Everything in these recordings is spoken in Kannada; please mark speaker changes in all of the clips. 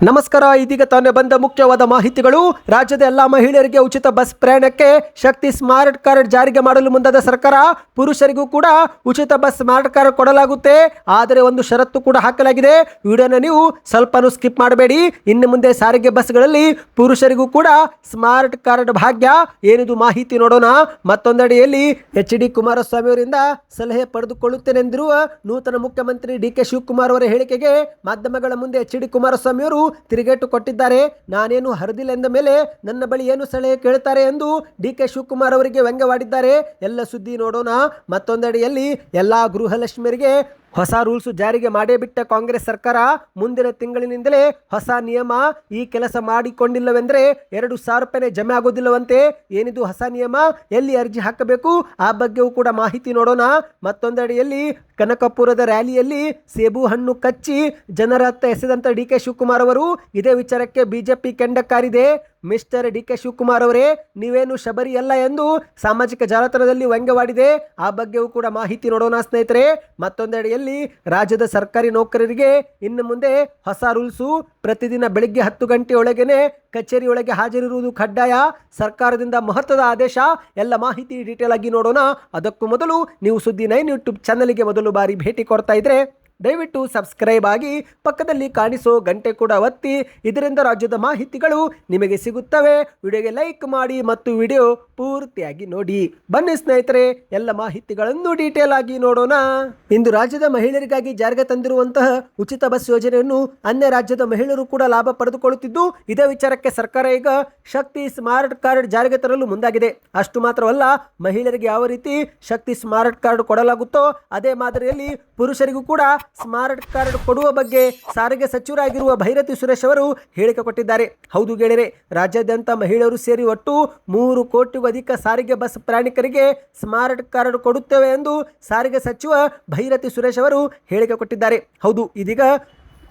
Speaker 1: ನಮಸ್ಕಾರ. ಇದೀಗ ತಾನೇ ಬಂದ ಮುಖ್ಯವಾದ ಮಾಹಿತಿಗಳು. ರಾಜ್ಯದ ಎಲ್ಲ ಮಹಿಳೆಯರಿಗೆ ಉಚಿತ ಬಸ್ ಪ್ರಯಾಣಕ್ಕೆ ಶಕ್ತಿ ಸ್ಮಾರ್ಟ್ ಕಾರ್ಡ್ ಜಾರಿಗೆ ಮಾಡಲು ಮುಂದಾದ ಸರ್ಕಾರ. ಪುರುಷರಿಗೂ ಕೂಡ ಉಚಿತ ಬಸ್ ಸ್ಮಾರ್ಟ್ ಕಾರ್ಡ್ ಕೊಡಲಾಗುತ್ತೆ. ಆದರೆ ಒಂದು ಷರತ್ತು ಕೂಡ ಹಾಕಲಾಗಿದೆ. ವಿಡಿಯೋನ ನೀವು ಸ್ವಲ್ಪನೂ ಸ್ಕಿಪ್ ಮಾಡಬೇಡಿ. ಇನ್ನು ಮುಂದೆ ಸಾರಿಗೆ ಬಸ್ಗಳಲ್ಲಿ ಪುರುಷರಿಗೂ ಕೂಡ ಸ್ಮಾರ್ಟ್ ಕಾರ್ಡ್ ಭಾಗ್ಯ. ಏನಿದು ಮಾಹಿತಿ ನೋಡೋಣ. ಮತ್ತೊಂದೆಡೆಯಲ್ಲಿ ಎಚ್.ಡಿ. ಕುಮಾರಸ್ವಾಮಿ ಅವರಿಂದ ಸಲಹೆ ಪಡೆದುಕೊಳ್ಳುತ್ತೇನೆಂದಿರುವ ನೂತನ ಮುಖ್ಯಮಂತ್ರಿ ಡಿ.ಕೆ. ಶಿವಕುಮಾರ್ ಅವರ ಹೇಳಿಕೆಗೆ ಮಾಧ್ಯಮಗಳ ಮುಂದೆ ಎಚ್.ಡಿ. ಕುಮಾರಸ್ವಾಮಿ ಅವರು ತಿರುಗೇಟು ಕೊಟ್ಟಿದ್ದಾರೆ. ನಾನೇನು ಹರಿದಿಲ್ಲ ಎಂದ ಮೇಲೆ ನನ್ನ ಬಳಿ ಏನು ಸಲಹೆ ಕೇಳ್ತಾರೆ ಎಂದು ಡಿ.ಕೆ. ಶಿವಕುಮಾರ್ ಅವರಿಗೆ ವ್ಯಂಗ್ಯವಾಡಿದ್ದಾರೆ. ಎಲ್ಲ ಸುದ್ದಿ ನೋಡೋಣ. ಮತ್ತೊಂದೆಡೆಯಲ್ಲಿ ಎಲ್ಲಾ ಗೃಹಲಕ್ಷ್ಮಿಯರಿಗೆ ಹೊಸ ರೂಲ್ಸ್ ಜಾರಿಗೆ ಮಾಡೇ ಬಿಟ್ಟ ಕಾಂಗ್ರೆಸ್ ಸರ್ಕಾರ ಮುಂದಿನ ತಿಂಗಳಿನಿಂದಲೇ ಹೊಸ ನಿಯಮ. ಈ ಕೆಲಸ ಮಾಡಿಕೊಂಡಿಲ್ಲವೆಂದರೆ 2,000 ರೂಪಾಯಿ ಜಮೆ ಆಗೋದಿಲ್ಲವಂತೆ. ಏನಿದು ಹೊಸ ನಿಯಮ, ಎಲ್ಲಿ ಅರ್ಜಿ ಹಾಕಬೇಕು, ಆ ಬಗ್ಗೆಯೂ ಕೂಡ ಮಾಹಿತಿ ನೋಡೋಣ. ಮತ್ತೊಂದೆಡೆಯಲ್ಲಿ ಕನಕಪುರದ ರ್ಯಾಲಿಯಲ್ಲಿ ಸೇಬು ಹಣ್ಣು ಕಚ್ಚಿ ಜನರ ಹತ್ತ ಎಸೆದಂತ ಡಿ.ಕೆ. ಶಿವಕುಮಾರ್ ಅವರು ಇದೇ ವಿಚಾರಕ್ಕೆ ಬಿಜೆಪಿ ಕೆಂಡ ಕಾರಿದೆ. ಮಿಸ್ಟರ್ ಡಿ.ಕೆ. ಶಿವಕುಮಾರ್ ಅವರೇ, ನೀವೇನು ಶಬರಿ ಅಲ್ಲ ಎಂದು ಸಾಮಾಜಿಕ ಜಾಲತಾಣದಲ್ಲಿ ವ್ಯಂಗ್ಯವಾಡಿದೆ. ಆ ಬಗ್ಗೆಯೂ ಕೂಡ ಮಾಹಿತಿ ನೋಡೋಣ ಸ್ನೇಹಿತರೆ. ಮತ್ತೊಂದೆಡೆಯಲ್ಲಿ ರಾಜ್ಯದ ಸರ್ಕಾರಿ ನೌಕರರಿಗೆ ಇನ್ನು ಮುಂದೆ ಹೊಸ ರೂಲ್ಸು. ಪ್ರತಿದಿನ ಬೆಳಿಗ್ಗೆ 10 ಗಂಟೆಯೊಳಗೇನೆ ಕಚೇರಿಯೊಳಗೆ ಹಾಜರಿರುವುದು ಕಡ್ಡಾಯ. ಸರ್ಕಾರದಿಂದ ಮಹತ್ವದ ಆದೇಶ. ಎಲ್ಲ ಮಾಹಿತಿ ಡೀಟೇಲ್ ಆಗಿ ನೋಡೋಣ. ಅದಕ್ಕೂ ಮೊದಲು ನೀವು ಸುದ್ದಿ 9 ಯೂಟ್ಯೂಬ್ ಚಾನಲ್ಗೆ ಮೊದಲು ಬಾರಿ ಭೇಟಿ ಕೊಡ್ತಾ ಇದ್ರೆ ದಯವಿಟ್ಟು ಸಬ್ಸ್ಕ್ರೈಬ್ ಆಗಿ ಪಕ್ಕದಲ್ಲಿ ಕಾಣಿಸೋ ಗಂಟೆ ಕೂಡ ಒತ್ತಿ. ಇದರಿಂದ ರಾಜ್ಯದ ಮಾಹಿತಿಗಳು ನಿಮಗೆ ಸಿಗುತ್ತವೆ. ವಿಡಿಯೋಗೆ ಲೈಕ್ ಮಾಡಿ ಮತ್ತು ವಿಡಿಯೋ ಪೂರ್ತಿಯಾಗಿ ನೋಡಿ. ಬನ್ನಿ ಸ್ನೇಹಿತರೆ, ಎಲ್ಲ ಮಾಹಿತಿಗಳನ್ನು ಡೀಟೇಲ್ ಆಗಿ ನೋಡೋಣ. ಇಂದು ರಾಜ್ಯದ ಮಹಿಳೆಯರಿಗಾಗಿ ಜಾರಿಗೆ ತಂದಿರುವಂತಹ ಉಚಿತ ಬಸ್ ಯೋಜನೆಯನ್ನು ಅನ್ಯ ರಾಜ್ಯದ ಮಹಿಳೆಯರು ಕೂಡ ಲಾಭ ಪಡೆದುಕೊಳ್ಳುತ್ತಿದ್ದು, ಇದೇ ವಿಚಾರಕ್ಕೆ ಸರ್ಕಾರ ಈಗ ಶಕ್ತಿ ಸ್ಮಾರ್ಟ್ ಕಾರ್ಡ್ ಜಾರಿಗೆ ತರಲು ಮುಂದಾಗಿದೆ. ಅಷ್ಟು ಮಾತ್ರವಲ್ಲ, ಮಹಿಳೆಯರಿಗೆ ಯಾವ ರೀತಿ ಶಕ್ತಿ ಸ್ಮಾರ್ಟ್ ಕಾರ್ಡ್ ಕೊಡಲಾಗುತ್ತೋ ಅದೇ ಮಾದರಿಯಲ್ಲಿ ಪುರುಷರಿಗೂ ಕೂಡ ಸ್ಮಾರ್ಟ್ ಕಾರ್ಡ್ ಕೊಡುವ ಬಗ್ಗೆ ಸಾರಿಗೆ ಸಚಿವರಾಗಿರುವ ಭೈರತಿ ಸುರೇಶ್ ಅವರು ಹೇಳಿಕೆ ಕೊಟ್ಟಿದ್ದಾರೆ. ಹೌದು ಗೆಳೆಯರೆ, ರಾಜ್ಯಾದ್ಯಂತ ಮಹಿಳೆಯರು ಸೇರಿ ಒಟ್ಟು 3 ಕೋಟಿಗೂ ಅಧಿಕ ಸಾರಿಗೆ ಬಸ್ ಪ್ರಯಾಣಿಕರಿಗೆ ಸ್ಮಾರ್ಟ್ ಕಾರ್ಡ್ ಕೊಡುತ್ತೇವೆ ಎಂದು ಸಾರಿಗೆ ಸಚಿವ ಭೈರತಿ ಸುರೇಶ್ ಅವರು ಹೇಳಿಕೆ ಕೊಟ್ಟಿದ್ದಾರೆ. ಹೌದು, ಇದೀಗ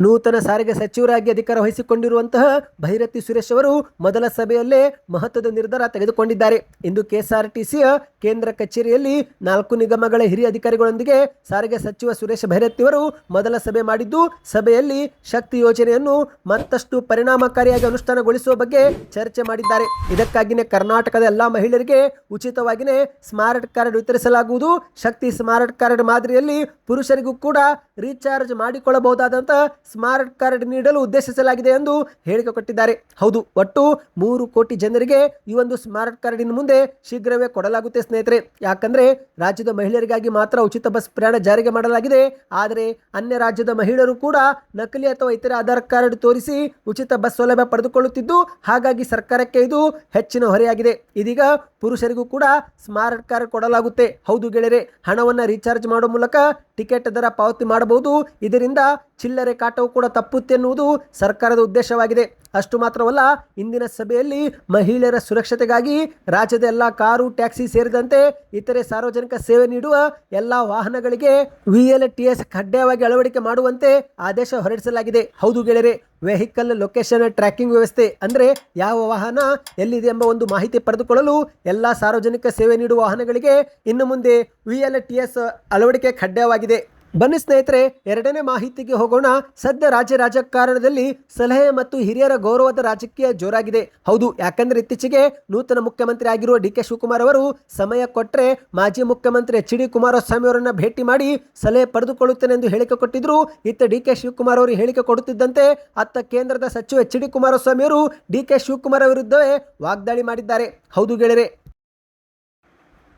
Speaker 1: ನೂತನ ಸಾರಿಗೆ ಸಚಿವರಾಗಿ ಅಧಿಕಾರ ವಹಿಸಿಕೊಂಡಿರುವಂತಹ ಭೈರತಿ ಸುರೇಶ್ ಅವರು ಮೊದಲ ಸಭೆಯಲ್ಲೇ ಮಹತ್ವದ ನಿರ್ಧಾರ ತೆಗೆದುಕೊಂಡಿದ್ದಾರೆ. ಇಂದು ಕೆಎಸ್ಆರ್ಟಿಸಿಯ ಕೇಂದ್ರ ಕಚೇರಿಯಲ್ಲಿ 4 ನಿಗಮಗಳ ಹಿರಿಯ ಅಧಿಕಾರಿಗಳೊಂದಿಗೆ ಸಾರಿಗೆ ಸಚಿವ ಸುರೇಶ್ ಭೈರತಿ ಅವರು ಮೊದಲ ಸಭೆ ಮಾಡಿದ್ದು, ಸಭೆಯಲ್ಲಿ ಶಕ್ತಿ ಯೋಜನೆಯನ್ನು ಮತ್ತಷ್ಟು ಪರಿಣಾಮಕಾರಿಯಾಗಿ ಅನುಷ್ಠಾನಗೊಳಿಸುವ ಬಗ್ಗೆ ಚರ್ಚೆ ಮಾಡಿದ್ದಾರೆ. ಇದಕ್ಕಾಗಿಯೇ ಕರ್ನಾಟಕದ ಎಲ್ಲಾ ಮಹಿಳೆಯರಿಗೆ ಉಚಿತವಾಗಿಯೇ ಸ್ಮಾರ್ಟ್ ಕಾರ್ಡ್ ವಿತರಿಸಲಾಗುವುದು. ಶಕ್ತಿ ಸ್ಮಾರ್ಟ್ ಕಾರ್ಡ್ ಮಾದರಿಯಲ್ಲಿ ಪುರುಷರಿಗೂ ಕೂಡ ರೀಚಾರ್ಜ್ ಮಾಡಿಕೊಳ್ಳಬಹುದಾದಂತಹ ಸ್ಮಾರ್ಟ್ ಕಾರ್ಡ್ ನೀಡಲು ಉದ್ದೇಶಿಸಲಾಗಿದೆ ಎಂದು ಹೇಳಿಕೆ ಕೊಟ್ಟಿದ್ದಾರೆ. ಹೌದು, ಒಟ್ಟು 3 ಕೋಟಿ ಜನರಿಗೆ ಈ ಒಂದು ಸ್ಮಾರ್ಟ್ ಕಾರ್ಡ್ ಇನ್ನು ಮುಂದೆ ಶೀಘ್ರವೇ ಕೊಡಲಾಗುತ್ತೆ ಸ್ನೇಹಿತರೆ. ಯಾಕಂದ್ರೆ ರಾಜ್ಯದ ಮಹಿಳೆಯರಿಗಾಗಿ ಮಾತ್ರ ಉಚಿತ ಬಸ್ ಪ್ರಯಾಣ ಜಾರಿಗೆ ಮಾಡಲಾಗಿದೆ. ಆದರೆ ಅನ್ಯ ರಾಜ್ಯದ ಮಹಿಳೆಯರು ಕೂಡ ನಕಲಿ ಅಥವಾ ಇತರೆ ಆಧಾರ್ ಕಾರ್ಡ್ ತೋರಿಸಿ ಉಚಿತ ಬಸ್ ಸೌಲಭ್ಯ ಪಡೆದುಕೊಳ್ಳುತ್ತಿದ್ದು, ಹಾಗಾಗಿ ಸರ್ಕಾರಕ್ಕೆ ಇದು ಹೆಚ್ಚಿನ ಹೊರೆಯಾಗಿದೆ. ಇದೀಗ ಪುರುಷರಿಗೂ ಕೂಡ ಸ್ಮಾರ್ಟ್ ಕಾರ್ಡ್ ಕೊಡಲಾಗುತ್ತೆ. ಹೌದು ಗೆಳೆಯರೆ, ಹಣವನ್ನು ರೀಚಾರ್ಜ್ ಮಾಡುವ ಮೂಲಕ ಟಿಕೆಟ್ ದರ ಪಾವತಿ ಮಾಡಬಹುದು. ಇದರಿಂದ ಚಿಲ್ಲರೆ ಕಾಟವು ಕೂಡ ತಪ್ಪುತ್ತೆ ಎನ್ನುವುದು ಸರ್ಕಾರದ ಉದ್ದೇಶವಾಗಿದೆ. ಅಷ್ಟು ಮಾತ್ರವಲ್ಲ, ಇಂದಿನ ಸಭೆಯಲ್ಲಿ ಮಹಿಳೆಯರ ಸುರಕ್ಷತೆಗಾಗಿ ರಾಜ್ಯದ ಎಲ್ಲ ಕಾರು, ಟ್ಯಾಕ್ಸಿ ಸೇರಿದಂತೆ ಇತರೆ ಸಾರ್ವಜನಿಕ ಸೇವೆ ನೀಡುವ ಎಲ್ಲ ವಾಹನಗಳಿಗೆ VLTS ಕಡ್ಡಾಯವಾಗಿ ಅಳವಡಿಕೆ ಮಾಡುವಂತೆ ಆದೇಶ ಹೊರಡಿಸಲಾಗಿದೆ. ಹೌದು ಗೆಳೆಯರೆ, ವೆಹಿಕಲ್ ಲೊಕೇಶನ್ ಟ್ರ್ಯಾಕಿಂಗ್ ವ್ಯವಸ್ಥೆ ಅಂದರೆ ಯಾವ ವಾಹನ ಎಲ್ಲಿದೆ ಎಂಬ ಒಂದು ಮಾಹಿತಿ ಪಡೆದುಕೊಳ್ಳಲು ಎಲ್ಲ ಸಾರ್ವಜನಿಕ ಸೇವೆ ನೀಡುವ ವಾಹನಗಳಿಗೆ ಇನ್ನು ಮುಂದೆ VLTS ಅಳವಡಿಕೆ ಕಡ್ಡಾಯವಾಗಿದೆ. ಬನ್ನಿ ಸ್ನೇಹಿತರೆ, ಎರಡನೇ ಮಾಹಿತಿಗೆ ಹೋಗೋಣ. ಸದ್ಯ ರಾಜಕಾರಣದಲ್ಲಿ ಸಲಹೆ ಮತ್ತು ಹಿರಿಯರ ಗೌರವದ ರಾಜಕೀಯ ಜೋರಾಗಿದೆ. ಹೌದು, ಯಾಕಂದ್ರೆ ಇತ್ತೀಚೆಗೆ ನೂತನ ಮುಖ್ಯಮಂತ್ರಿ ಆಗಿರುವ ಡಿ.ಕೆ. ಶಿವಕುಮಾರ್ ಅವರು ಸಮಯ ಕೊಟ್ಟರೆ ಮಾಜಿ ಮುಖ್ಯಮಂತ್ರಿ ಎಚ್.ಡಿ. ಕುಮಾರಸ್ವಾಮಿ ಅವರನ್ನ ಭೇಟಿ ಮಾಡಿ ಸಲಹೆ ಪಡೆದುಕೊಳ್ಳುತ್ತೇನೆ ಎಂದು ಹೇಳಿಕೆ ಕೊಟ್ಟಿದ್ರು. ಇತ್ತ ಡಿ.ಕೆ. ಶಿವಕುಮಾರ್ ಅವರು ಹೇಳಿಕೆ ಕೊಡುತ್ತಿದ್ದಂತೆ ಅತ್ತ ಕೇಂದ್ರದ ಸಚಿವ ಎಚ್.ಡಿ. ಕುಮಾರಸ್ವಾಮಿ ಅವರು ಡಿ.ಕೆ. ಶಿವಕುಮಾರ್ ವಿರುದ್ಧವೇ ವಾಗ್ದಾಳಿ ಮಾಡಿದ್ದಾರೆ. ಹೌದು ಗೆಳೆಯರೆ,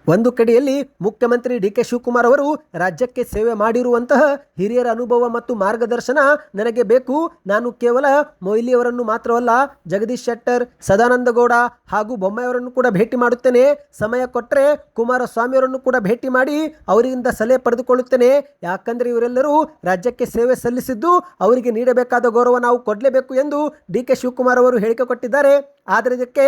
Speaker 1: ಒಂದು ಕಡೆಯಲ್ಲಿ ಮುಖ್ಯಮಂತ್ರಿ ಡಿ.ಕೆ. ಶಿವಕುಮಾರ್ ಅವರು ರಾಜ್ಯಕ್ಕೆ ಸೇವೆ ಮಾಡಿರುವಂತಹ ಹಿರಿಯರ ಅನುಭವ ಮತ್ತು ಮಾರ್ಗದರ್ಶನ ನನಗೆ ಬೇಕು. ನಾನು ಕೇವಲ ಮೊಯ್ಲಿಯವರನ್ನು ಮಾತ್ರವಲ್ಲ, ಜಗದೀಶ್ ಶೆಟ್ಟರ್, ಸದಾನಂದ ಗೌಡ ಹಾಗೂ ಬೊಮ್ಮಾಯಿಯವರನ್ನು ಕೂಡ ಭೇಟಿ ಮಾಡುತ್ತೇನೆ. ಸಮಯ ಕೊಟ್ಟರೆ ಕುಮಾರಸ್ವಾಮಿಯವರನ್ನು ಕೂಡ ಭೇಟಿ ಮಾಡಿ ಅವರಿಂದ ಸಲಹೆ ಪಡೆದುಕೊಳ್ಳುತ್ತೇನೆ. ಯಾಕಂದರೆ ಇವರೆಲ್ಲರೂ ರಾಜ್ಯಕ್ಕೆ ಸೇವೆ ಸಲ್ಲಿಸಿದ್ದು, ಅವರಿಗೆ ನೀಡಬೇಕಾದ ಗೌರವ ನಾವು ಕೊಡಲೇಬೇಕು ಎಂದು ಡಿ.ಕೆ. ಶಿವಕುಮಾರ್ ಅವರು ಹೇಳಿಕೆ ಕೊಟ್ಟಿದ್ದಾರೆ. ಆದರೆ ಇದಕ್ಕೆ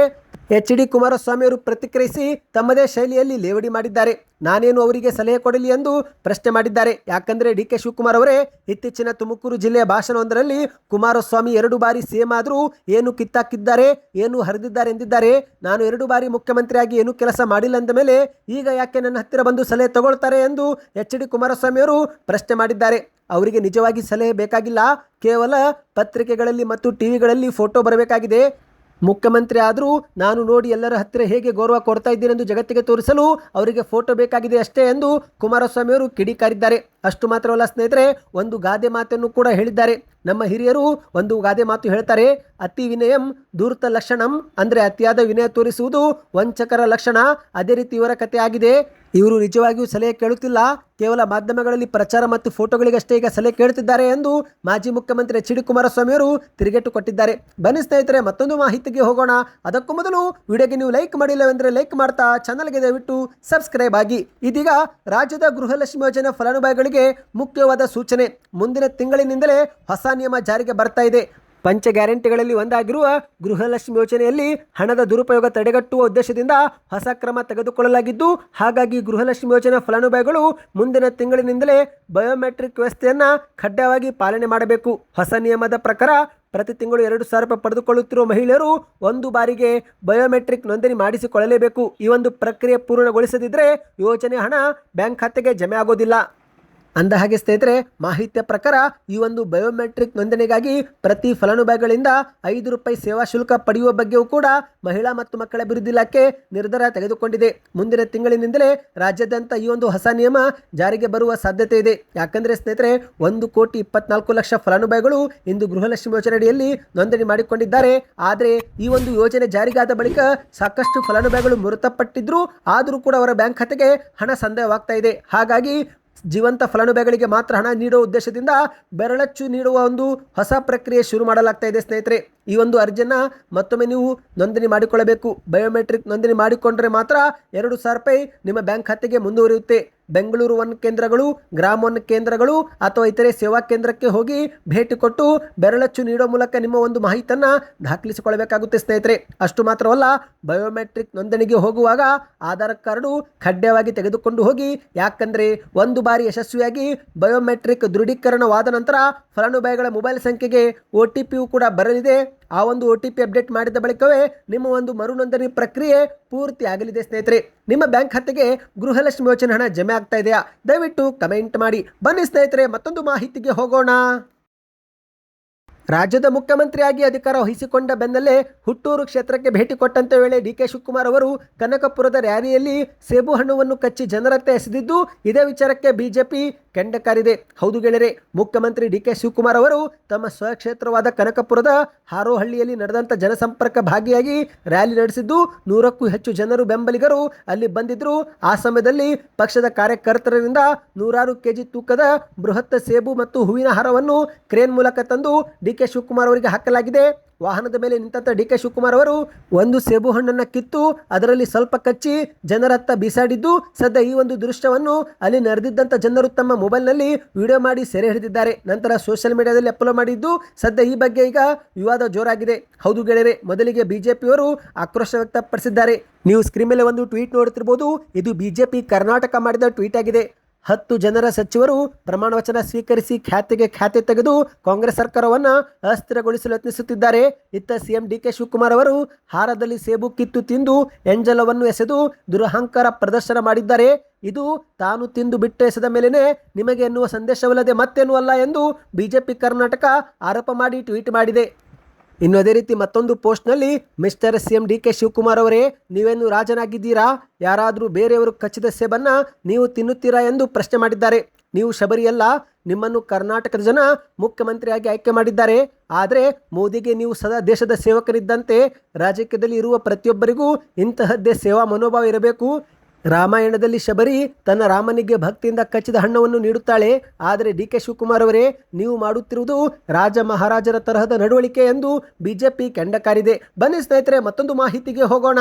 Speaker 1: ಎಚ್.ಡಿ. ಕುಮಾರಸ್ವಾಮಿ ಅವರು ಪ್ರತಿಕ್ರಿಯಿಸಿ ತಮ್ಮದೇ ಶೈಲಿಯಲ್ಲಿ ಲೇವಡಿ ಮಾಡಿದ್ದಾರೆ. ನಾನೇನು ಅವರಿಗೆ ಸಲಹೆ ಕೊಡಲಿ ಎಂದು ಪ್ರಶ್ನೆ ಮಾಡಿದ್ದಾರೆ. ಯಾಕಂದರೆ ಡಿ.ಕೆ. ಶಿವಕುಮಾರ್ ಅವರೇ ಇತ್ತೀಚಿನ ತುಮಕೂರು ಜಿಲ್ಲೆಯ ಭಾಷಣವೊಂದರಲ್ಲಿ ಕುಮಾರಸ್ವಾಮಿ 2 ಬಾರಿ ಸಿಎಂ ಆದರೂ ಏನು ಕಿತ್ತಾಕಿದ್ದಾರೆ, ಏನು ಹರಿದಿದ್ದಾರೆ ಎಂದಿದ್ದಾರೆ. ನಾನು 2 ಬಾರಿ ಮುಖ್ಯಮಂತ್ರಿಯಾಗಿ ಏನು ಕೆಲಸ ಮಾಡಿಲ್ಲ ಅಂದ ಮೇಲೆ ಈಗ ಯಾಕೆ ನನ್ನ ಹತ್ತಿರ ಬಂದು ಸಲಹೆ ತಗೊಳ್ತಾರೆ ಎಂದು ಎಚ್.ಡಿ. ಕುಮಾರಸ್ವಾಮಿ ಅವರು ಪ್ರಶ್ನೆ ಮಾಡಿದ್ದಾರೆ. ಅವರಿಗೆ ನಿಜವಾಗಿ ಸಲಹೆ ಬೇಕಾಗಿಲ್ಲ, ಕೇವಲ ಪತ್ರಿಕೆಗಳಲ್ಲಿ ಮತ್ತು ಟಿವಿಗಳಲ್ಲಿ ಫೋಟೋ ಬರಬೇಕಾಗಿದೆ. ಮುಖ್ಯಮಂತ್ರಿ ಆದರೂ ನಾನು ನೋಡಿ ಎಲ್ಲರ ಹತ್ತಿರ ಹೇಗೆ ಗೌರವ ಕೊಡ್ತಾ ಇದ್ದೀನೆಂದು ಜಗತ್ತಿಗೆ ತೋರಿಸಲು ಅವರಿಗೆ ಫೋಟೋ ಬೇಕಾಗಿದೆ ಅಷ್ಟೇ ಎಂದು ಕುಮಾರಸ್ವಾಮಿ ಅವರು ಕಿಡಿಕಾರಿದ್ದಾರೆ. ಅಷ್ಟು ಮಾತ್ರವಲ್ಲ ಸ್ನೇಹಿತರೆ, ಒಂದು ಗಾದೆ ಮಾತನ್ನು ಕೂಡ ಹೇಳಿದ್ದಾರೆ. ನಮ್ಮ ಹಿರಿಯರು ಒಂದು ಗಾದೆ ಮಾತು ಹೇಳ್ತಾರೆ, ಅತಿ ವಿನಯಂ ಧೂರ್ತ ಲಕ್ಷಣಂ, ಅಂದರೆ ಅತಿಯಾದ ವಿನಯ ತೋರಿಸುವುದು ವಂಚಕರ ಲಕ್ಷಣ. ಅದೇ ರೀತಿ ಇವರ ಕಥೆ ಆಗಿದೆ. ಇವರು ನಿಜವಾಗಿಯೂ ಸಲಹೆ ಕೇಳುತ್ತಿಲ್ಲ, ಕೇವಲ ಮಾಧ್ಯಮಗಳಲ್ಲಿ ಪ್ರಚಾರ ಮತ್ತು ಫೋಟೋಗಳಿಗಷ್ಟೇ ಈಗ ಸಲಹೆ ಕೇಳುತ್ತಿದ್ದಾರೆ ಎಂದು ಮಾಜಿ ಮುಖ್ಯಮಂತ್ರಿ ಎಚ್ ಡಿ ಕುಮಾರಸ್ವಾಮಿ ಅವರು ತಿರುಗೇಟು ಕೊಟ್ಟಿದ್ದಾರೆ. ಬನ್ನಿ ಸ್ನೇಹಿತರೆ, ಮತ್ತೊಂದು ಮಾಹಿತಿಗೆ ಹೋಗೋಣ. ಅದಕ್ಕೂ ಮೊದಲು ವಿಡಿಯೋಗೆ ನೀವು ಲೈಕ್ ಮಾಡಿಲ್ಲವೆಂದರೆ ಲೈಕ್ ಮಾಡ್ತಾ ಚಾನಲ್ಗೆ ದಯವಿಟ್ಟು ಸಬ್ಸ್ಕ್ರೈಬ್ ಆಗಿ. ಇದೀಗ ರಾಜ್ಯದ ಗೃಹಲಕ್ಷ್ಮಿ ಯೋಜನೆ ಫಲಾನುಭವಿಗಳಿಗೆ ಮುಖ್ಯವಾದ ಸೂಚನೆ. ಮುಂದಿನ ತಿಂಗಳಿನಿಂದಲೇ ಹೊಸ ನಿಯಮ ಜಾರಿಗೆ ಬರ್ತಾ ಇದೆ. ಪಂಚ ಗ್ಯಾರಂಟಿಗಳಲ್ಲಿ ಒಂದಾಗಿರುವ ಗೃಹಲಕ್ಷ್ಮಿ ಯೋಜನೆಯಲ್ಲಿ ಹಣದ ದುರುಪಯೋಗ ತಡೆಗಟ್ಟುವ ಉದ್ದೇಶದಿಂದ ಹೊಸ ಕ್ರಮ ತೆಗೆದುಕೊಳ್ಳಲಾಗಿದ್ದು, ಹಾಗಾಗಿ ಗೃಹಲಕ್ಷ್ಮಿ ಯೋಜನೆ ಫಲಾನುಭವಿಗಳು ಮುಂದಿನ ತಿಂಗಳಿನಿಂದಲೇ ಬಯೋಮೆಟ್ರಿಕ್ ವ್ಯವಸ್ಥೆಯನ್ನು ಕಡ್ಡಾಯವಾಗಿ ಪಾಲನೆ ಮಾಡಬೇಕು. ಹೊಸ ನಿಯಮದ ಪ್ರಕಾರ ಪ್ರತಿ ತಿಂಗಳು 2,000 ರೂಪಾಯಿ ಪಡೆದುಕೊಳ್ಳುತ್ತಿರುವ ಮಹಿಳೆಯರು ಒಂದು ಬಾರಿಗೆ ಬಯೋಮೆಟ್ರಿಕ್ ನೋಂದಣಿ ಮಾಡಿಸಿಕೊಳ್ಳಲೇಬೇಕು. ಈ ಒಂದು ಪ್ರಕ್ರಿಯೆ ಪೂರ್ಣಗೊಳಿಸದಿದ್ದರೆ ಯೋಜನೆ ಹಣ ಬ್ಯಾಂಕ್ ಖಾತೆಗೆ ಜಮೆ ಆಗೋದಿಲ್ಲ. ಅಂದ ಹಾಗೆ ಸ್ನೇಹಿತರೆ, ಮಾಹಿತಿಯ ಪ್ರಕಾರ ಈ ಒಂದು ಬಯೋಮೆಟ್ರಿಕ್ ನೋಂದಣಿಗಾಗಿ ಪ್ರತಿ ಫಲಾನುಭವಿಗಳಿಂದ 5 ರೂಪಾಯಿ ಸೇವಾ ಶುಲ್ಕ ಪಡೆಯುವ ಬಗ್ಗೆಯೂ ಕೂಡ ಮಹಿಳಾ ಮತ್ತು ಮಕ್ಕಳ ಅಭಿವೃದ್ಧಿ ಇಲಾಖೆ ನಿರ್ಧಾರ ತೆಗೆದುಕೊಂಡಿದೆ. ಮುಂದಿನ ತಿಂಗಳಿನಿಂದಲೇ ರಾಜ್ಯಾದ್ಯಂತ ಈ ಒಂದು ಹೊಸ ನಿಯಮ ಜಾರಿಗೆ ಬರುವ ಸಾಧ್ಯತೆ ಇದೆ. ಯಾಕಂದರೆ ಸ್ನೇಹಿತರೆ, 1,24,00,000 ಫಲಾನುಭವಿಗಳು ಇಂದು ಗೃಹಲಕ್ಷ್ಮಿ ಯೋಜನೆಯಡಿಯಲ್ಲಿ ನೋಂದಣಿ ಮಾಡಿಕೊಂಡಿದ್ದಾರೆ. ಆದರೆ ಈ ಒಂದು ಯೋಜನೆ ಜಾರಿಗಾದ ಬಳಿಕ ಸಾಕಷ್ಟು ಫಲಾನುಭವಿಗಳು ಮೃತಪಟ್ಟಿದ್ರು, ಆದರೂ ಕೂಡ ಅವರ ಬ್ಯಾಂಕ್ ಖಾತೆಗೆ ಹಣ ಸಂದಾಯವಾಗ್ತಾ ಇದೆ. ಹಾಗಾಗಿ ಜೀವಂತ ಫಲಾನುಭವಿಗಳಿಗೆ ಮಾತ್ರ ಹಣ ನೀಡುವ ಉದ್ದೇಶದಿಂದ ಬೆರಳಚ್ಚು ನೀಡುವ ಒಂದು ಹೊಸ ಪ್ರಕ್ರಿಯೆ ಶುರು ಮಾಡಲಾಗ್ತಾ ಇದೆ. ಸ್ನೇಹಿತರೆ, ಈ ಒಂದು ಅರ್ಜಿಯನ್ನು ಮತ್ತೊಮ್ಮೆ ನೀವು ನೋಂದಣಿ ಮಾಡಿಕೊಳ್ಳಬೇಕು. ಬಯೋಮೆಟ್ರಿಕ್ ನೋಂದಣಿ ಮಾಡಿಕೊಂಡ್ರೆ ಮಾತ್ರ 2,000 ರೂಪಾಯಿ ನಿಮ್ಮ ಬ್ಯಾಂಕ್ ಖಾತೆಗೆ ಮುಂದುವರಿಯುತ್ತೆ. ಬೆಂಗಳೂರು 1 ಕೇಂದ್ರಗಳು, ಗ್ರಾಮ 1 ಕೇಂದ್ರಗಳು ಅಥವಾ ಇತರೆ ಸೇವಾ ಕೇಂದ್ರಕ್ಕೆ ಹೋಗಿ ಭೇಟಿ ಕೊಟ್ಟು ಬೆರಳಚ್ಚು ನೀಡೋ ಮೂಲಕ ನಿಮ್ಮ ಒಂದು ಮಾಹಿತಿಯನ್ನು ದಾಖಲಿಸಿಕೊಳ್ಳಬೇಕಾಗುತ್ತೆ ಸ್ನೇಹಿತರೆ. ಅಷ್ಟು ಮಾತ್ರವಲ್ಲ, ಬಯೋಮೆಟ್ರಿಕ್ ನೋಂದಣಿಗೆ ಹೋಗುವಾಗ ಆಧಾರ್ ಕಾರ್ಡು ಕಡ್ಡಾಯವಾಗಿ ತೆಗೆದುಕೊಂಡು ಹೋಗಿ. ಯಾಕಂದರೆ ಒಂದು ಬಾರಿ ಯಶಸ್ವಿಯಾಗಿ ಬಯೋಮೆಟ್ರಿಕ್ ದೃಢೀಕರಣವಾದ ನಂತರ ಫಲಾನುಭವಿಗಳ ಮೊಬೈಲ್ ಸಂಖ್ಯೆಗೆ OTP ಕೂಡ ಬರಲಿದೆ. ಆ ಒಂದು OTP ಅಪ್ಡೇಟ್ ಮಾಡಿದ ಬಳಿಕವೇ ನಿಮ್ಮ ಒಂದು ಮರು ನೋಂದಣಿ ಪ್ರಕ್ರಿಯೆ ಪೂರ್ತಿ ಆಗಲಿದೆ. ಸ್ನೇಹಿತರೆ, ನಿಮ್ಮ ಬ್ಯಾಂಕ್ ಖಾತೆಗೆ ಗೃಹಲಕ್ಷ್ಮಿ ಯೋಜನೆ ಹಣ ಜಮೆ ಆಗ್ತಾ ಇದೆಯಾ? ದಯವಿಟ್ಟು ಕಮೆಂಟ್ ಮಾಡಿ. ಬನ್ನಿ ಸ್ನೇಹಿತರೆ, ಮತ್ತೊಂದು ಮಾಹಿತಿಗೆ ಹೋಗೋಣ. ರಾಜ್ಯದ ಮುಖ್ಯಮಂತ್ರಿಯಾಗಿ ಅಧಿಕಾರ ವಹಿಸಿಕೊಂಡ ಬೆನ್ನಲ್ಲೇ ಹುಟ್ಟೂರು ಕ್ಷೇತ್ರಕ್ಕೆ ಭೇಟಿ ಕೊಟ್ಟಂತ ವೇಳೆ ಡಿ ಕೆ ಶಿವಕುಮಾರ್ ಅವರು ಕನಕಪುರದ ರ್ಯಾಲಿಯಲ್ಲಿ ಸೇಬು ಹಣ್ಣುವನ್ನು ಕಚ್ಚಿ ಜನರತ್ತ ಎಸೆದಿದ್ದು, ಇದೇ ವಿಚಾರಕ್ಕೆ ಬಿಜೆಪಿ ಕೆಂಡ ಕಾರಿದೆ. ಹೌದು ಗೆಳೆಯರೆ, ಮುಖ್ಯಮಂತ್ರಿ ಡಿ ಕೆ ಶಿವಕುಮಾರ್ ಅವರು ತಮ್ಮ ಸ್ವಕ್ಷೇತ್ರವಾದ ಕನಕಪುರದ ಹಾರೋಹಳ್ಳಿಯಲ್ಲಿ ನಡೆದಂಥ ಜನಸಂಪರ್ಕ ಭಾಗಿಯಾಗಿ ರ್ಯಾಲಿ ನಡೆಸಿದ್ದು, 100ಕ್ಕೂ ಹೆಚ್ಚು ಜನರು ಬೆಂಬಲಿಗರು ಅಲ್ಲಿ ಬಂದಿದ್ದರು. ಆ ಸಮಯದಲ್ಲಿ ಪಕ್ಷದ ಕಾರ್ಯಕರ್ತರಿಂದ 100 ಕೆಜಿ ತೂಕದ ಬೃಹತ್ ಸೇಬು ಮತ್ತು ಹೂವಿನ ಹಾರವನ್ನು ಕ್ರೇನ್ ಮೂಲಕ ತಂದು ಡಿ ಕೆ ಶಿವಕುಮಾರ್ ಅವರಿಗೆ ಹಾಕಲಾಗಿದೆ. ವಾಹನದ ಮೇಲೆ ನಿಂತ ಡಿ ಕೆ ಶಿವಕುಮಾರ್ ಅವರು ಒಂದು ಸೇಬು ಹಣ್ಣನ್ನು ಕಿತ್ತು ಅದರಲ್ಲಿ ಸ್ವಲ್ಪ ಕಚ್ಚಿ ಜನರತ್ತ ಬೀಸಾಡಿದ್ದು, ಸದ್ಯ ಈ ಒಂದು ದೃಶ್ಯವನ್ನು ಅಲ್ಲಿ ನಡೆದಿದ್ದಂಥ ಜನರು ತಮ್ಮ ಮೊಬೈಲ್ನಲ್ಲಿ ವಿಡಿಯೋ ಮಾಡಿ ಸೆರೆ ಹಿಡಿದಿದ್ದಾರೆ. ನಂತರ ಸೋಷಿಯಲ್ ಮೀಡಿಯಾದಲ್ಲಿ ಅಪ್ಲೋಡ್ ಮಾಡಿದ್ದು, ಸದ್ಯ ಈ ಬಗ್ಗೆ ಈಗ ವಿವಾದ ಜೋರಾಗಿದೆ. ಹೌದು ಗೆಳೆಯರೆ, ಮೊದಲಿಗೆ ಬಿಜೆಪಿಯವರು ಆಕ್ರೋಶ ವ್ಯಕ್ತಪಡಿಸಿದ್ದಾರೆ. ನೀವು ಸ್ಕ್ರೀನ್ ಮೇಲೆ ಒಂದು ಟ್ವೀಟ್ ನೋಡುತ್ತಿರಬಹುದು. ಇದು ಬಿಜೆಪಿ ಕರ್ನಾಟಕ ಮಾಡಿದ ಟ್ವೀಟ್ ಆಗಿದೆ. 10 ಜನರ ಸಚಿವರು ಪ್ರಮಾಣ ವಚನ ಸ್ವೀಕರಿಸಿ ಖ್ಯಾತೆ ತೆಗೆದು ಕಾಂಗ್ರೆಸ್ ಸರ್ಕಾರವನ್ನು ಅಸ್ಥಿರಗೊಳಿಸಲು ಯತ್ನಿಸುತ್ತಿದ್ದಾರೆ. ಇತ್ತ ಸಿಎಂ ಡಿ ಕೆ ಶಿವಕುಮಾರ್ ಅವರು ಹಾರದಲ್ಲಿ ಸೇಬು ಕಿತ್ತು ತಿಂದು ಎಂಜಲವನ್ನು ಎಸೆದು ದುರಹಂಕಾರ ಪ್ರದರ್ಶನ ಮಾಡಿದ್ದಾರೆ. ಇದು ತಾನು ತಿಂದು ಬಿಟ್ಟು ಎಸೆದ ಮೇಲೇನೆ ನಿಮಗೆ ಎನ್ನುವ ಸಂದೇಶವಲ್ಲದೆ ಮತ್ತೇನೂ ಅಲ್ಲ ಎಂದು ಬಿಜೆಪಿ ಕರ್ನಾಟಕ ಆರೋಪ ಮಾಡಿ ಟ್ವೀಟ್ ಮಾಡಿದೆ. ಇನ್ನು ಅದೇ ರೀತಿ ಮತ್ತೊಂದು ಪೋಸ್ಟ್ನಲ್ಲಿ mister CM D K Shivakumar ಅವರೇ, ನೀವೇನು ರಾಜನಾಗಿದ್ದೀರಾ? ಯಾರಾದರೂ ಬೇರೆಯವರು ಕಚ್ಚಿದ ಸೇಬನ್ನು ನೀವು ತಿನ್ನುತ್ತೀರಾ ಎಂದು ಪ್ರಶ್ನೆ ಮಾಡಿದ್ದಾರೆ. ನೀವು ಶಬರಿಯಲ್ಲ, ನಿಮ್ಮನ್ನು ಕರ್ನಾಟಕದ ಜನ ಮುಖ್ಯಮಂತ್ರಿಯಾಗಿ ಆಯ್ಕೆ ಮಾಡಿದ್ದಾರೆ. ಆದರೆ ಮೋದಿಗೆ ನೀವು ಸದಾ ದೇಶದ ಸೇವಕರಿದ್ದಂತೆ ರಾಜಕೀಯದಲ್ಲಿ ಇರುವ ಪ್ರತಿಯೊಬ್ಬರಿಗೂ ಇಂತಹದ್ದೇ ಸೇವಾ ಮನೋಭಾವ ಇರಬೇಕು. ರಾಮಾಯಣದಲ್ಲಿ ಶಬರಿ ತನ್ನ ರಾಮನಿಗೆ ಭಕ್ತಿಯಿಂದ ಕಚ್ಚಿದ ಹಣ್ಣವನ್ನು ನೀಡುತ್ತಾಳೆ. ಆದರೆ ಡಿ ಕೆ ಶಿವಕುಮಾರ್ ಅವರೇ, ನೀವು ಮಾಡುತ್ತಿರುವುದು ರಾಜ ಮಹಾರಾಜರ ತರಹದ ನಡವಳಿಕೆ ಎಂದು ಬಿಜೆಪಿ ಕೆಂಡ ಕಾರಿದೆ. ಬನ್ನಿ ಸ್ನೇಹಿತರೆ, ಮತ್ತೊಂದು ಮಾಹಿತಿಗೆ ಹೋಗೋಣ.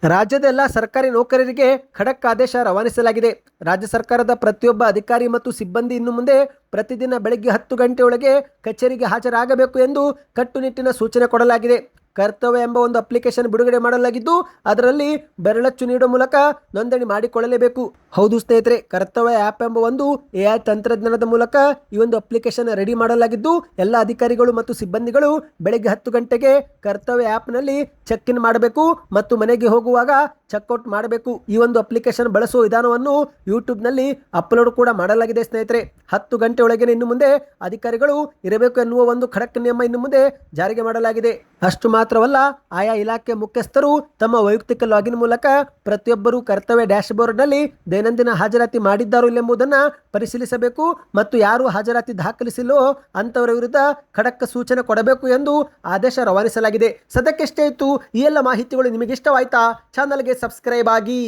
Speaker 1: ರಾಜ್ಯದ ಎಲ್ಲ ಸರ್ಕಾರಿ ನೌಕರರಿಗೆ ಖಡಕ್ ಆದೇಶ ರವಾನಿಸಲಾಗಿದೆ. ರಾಜ್ಯ ಸರ್ಕಾರದ ಪ್ರತಿಯೊಬ್ಬ ಅಧಿಕಾರಿ ಮತ್ತು ಸಿಬ್ಬಂದಿ ಇನ್ನು ಮುಂದೆ ಪ್ರತಿದಿನ ಬೆಳಗ್ಗೆ 10 ಗಂಟೆಯೊಳಗೆ ಕಚೇರಿಗೆ ಹಾಜರಾಗಬೇಕು ಎಂದು ಕಟ್ಟುನಿಟ್ಟಿನ ಸೂಚನೆ ಕೊಡಲಾಗಿದೆ. ಕರ್ತವ್ಯ ಎಂಬ ಒಂದು ಅಪ್ಲಿಕೇಶನ್ ಬಿಡುಗಡೆ ಮಾಡಲಾಗಿದ್ದು, ಅದರಲ್ಲಿ ಬೆರಳಚ್ಚು ನೀಡುವ ಮೂಲಕ ನೋಂದಣಿ ಮಾಡಿಕೊಳ್ಳಲೇಬೇಕು. ಹೌದು ಸ್ನೇಹಿತರೆ, ಕರ್ತವ್ಯ ಆ್ಯಪ್ ಎಂಬ ಒಂದು AI ತಂತ್ರಜ್ಞಾನದ ಮೂಲಕ ಈ ಒಂದು ಅಪ್ಲಿಕೇಶನ್ ರೆಡಿ ಮಾಡಲಾಗಿದ್ದು, ಎಲ್ಲ ಅಧಿಕಾರಿಗಳು ಮತ್ತು ಸಿಬ್ಬಂದಿಗಳು ಬೆಳಗ್ಗೆ 10 ಗಂಟೆಗೆ ಕರ್ತವ್ಯ ಆ್ಯಪ್ನಲ್ಲಿ ಚೆಕ್ ಇನ್ ಮಾಡಬೇಕು ಮತ್ತು ಮನೆಗೆ ಹೋಗುವಾಗ ಚೆಕ್ಔಟ್ ಮಾಡಬೇಕು. ಈ ಒಂದು ಅಪ್ಲಿಕೇಶನ್ ಬಳಸುವ ವಿಧಾನವನ್ನು ಯೂಟ್ಯೂಬ್ನಲ್ಲಿ ಅಪ್ಲೋಡ್ ಕೂಡ ಮಾಡಲಾಗಿದೆ ಸ್ನೇಹಿತರೆ. 10 ಗಂಟೆ ಒಳಗೆ ಇನ್ನು ಮುಂದೆ ಅಧಿಕಾರಿಗಳು ಇರಬೇಕು ಎನ್ನುವ ಒಂದು ಖಡಕ್ ನಿಯಮ ಇನ್ನು ಮುಂದೆ ಜಾರಿಗೆ ಮಾಡಲಾಗಿದೆ. ಅಷ್ಟು ಮಾತ್ರವಲ್ಲ, ಆಯಾ ಇಲಾಖೆ ಮುಖ್ಯಸ್ಥರು ತಮ್ಮ ವೈಯಕ್ತಿಕ ಲಾಗಿನ್ ಮೂಲಕ ಪ್ರತಿಯೊಬ್ಬರು ಕರ್ತವ್ಯ ಡ್ಯಾಶ್ ಬೋರ್ಡ್ನಲ್ಲಿ ದೈನಂದಿನ ಹಾಜರಾತಿ ಮಾಡಿದ್ದಾರೋ ಇಲ್ಲೆಂಬುದನ್ನು ಪರಿಶೀಲಿಸಬೇಕು ಮತ್ತು ಯಾರು ಹಾಜರಾತಿ ದಾಖಲಿಸಿಲ್ಲೋ ಅಂತವರ ವಿರುದ್ಧ ಖಡಕ್ ಸೂಚನೆ ಕೊಡಬೇಕು ಎಂದು ಆದೇಶ ರವಾನಿಸಲಾಗಿದೆ. ಸದ್ಯಕ್ಕೆಷ್ಟೇ ಇತ್ತು. ಈ ಎಲ್ಲ ಮಾಹಿತಿಗಳು ನಿಮಗೆ ಇಷ್ಟವಾಯ್ತಾ? ಚಾನಲ್ಗೆ ಸಬ್ಸ್ಕ್ರೈಬ್ ಆಗಿ.